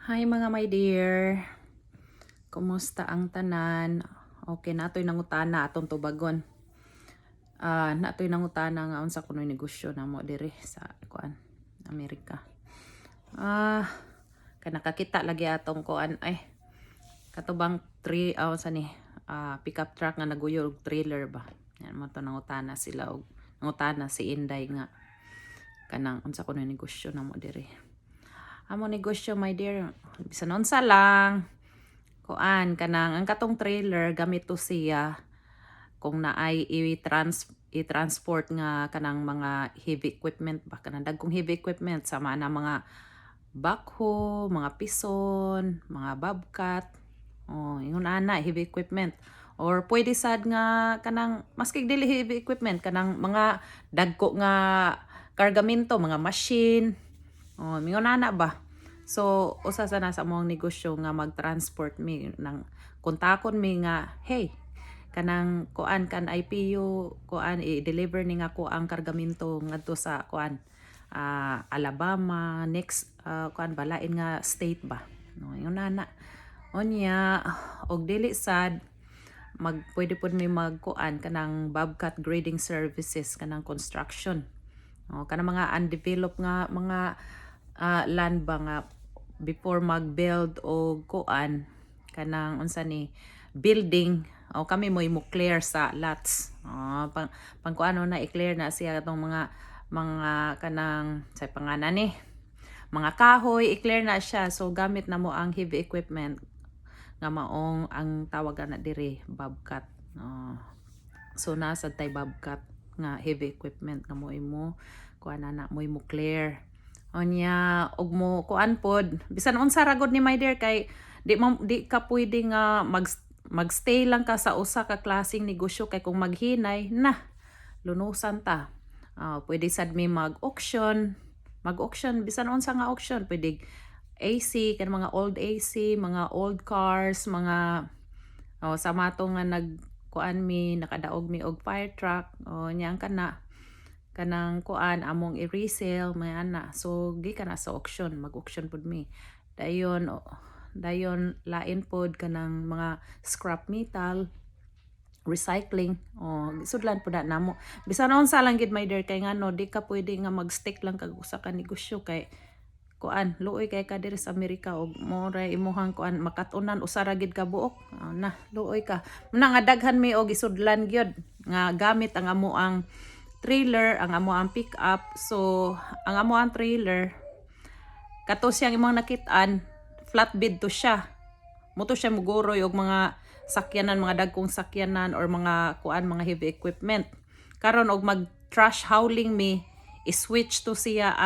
Hi mga my dear. Kumusta ang tanan? Okay, natoy nangutana atong tubagon. Natoy nangutana nga unsa kunoy negosyo namo diri sa kuan Amerika. Nakakita lagi atong kuan ay katubang sa ni pickup truck nga naguyo og trailer ba. Yan mo to nangutana sila og nangutana si Inday nga kanang unsa kunoy negosyo namo diri. Amo negosyo my dear, bisan unsa lang kuan kanang ang katong trailer gamit to siya kung naay i-transport nga kanang mga heavy equipment ba kanang dagkong heavy equipment sama na mga backhoe, mga pison, mga bobcat. Ingon ana heavy equipment. Or pwede sad nga kanang maski dili heavy equipment kanang mga dagko nga kargamento, mga machine. Mingon ana ba? So, usa sa nasa among negosyo nga mag-transport mi nang kontakon mi nga, hey, kanang kuan kan IPU kuan i-deliver ni nga ko ang kargamento ngadto sa kuan Alabama, next kuan balain nga state ba. Yun na. Onya og dili sad pwede pod mi magkuan kanang bobcat grading services kanang construction. Kanang mga undeveloped nga mga land ba nga before mag-build o kuan kanang unsa ni building kami mo clear sa lots pang kuano na i-clear na siya atong mga kanang sa panganan ni mga kahoy i-clear na siya, so gamit na mo ang heavy equipment nga maong ang tawagan na diri bobcat. So nasa tay bobcat nga heavy equipment nga mo kuan na mo clear onya og mo kuan pod bisan unsa ragod ni my dear kay di ka pwede nga magstay lang ka sa usa ka klaseng negosyo kay kung maghinay na lunusan ta. Pwede sad mi mag-auction bisan unsa nga auction, pwede AC kan mga old AC, mga old cars, mga sa mato nga nagkuan mi nakadaog mi og fire truck nyang kanang kuan among i-resell may ana, so gikan na sa auction, mag-auction pud mi dayon lain pod kanang mga scrap metal recycling sudlan pud na namo bisan unsa lang gid my dear kay ngano di ka pwede nga mag-stick lang kag usa ka negosyo kay kuan luoy kay ka diri sa Amerika og mo ra imuhang kuan makatunan usa ra gid ka buok na luoy ka muna nga daghan mi og isudlan gyud nga gamit ang amo ang trailer, ang amo ang pick up. So ang amo ang trailer kato siyang imong nakit-an flatbed to siya, mo to siya mugoroy og mga sakyanan, mga dagkong sakyanan or mga kuan mga heavy equipment karon og mag trash hauling mi i-switch to siya ang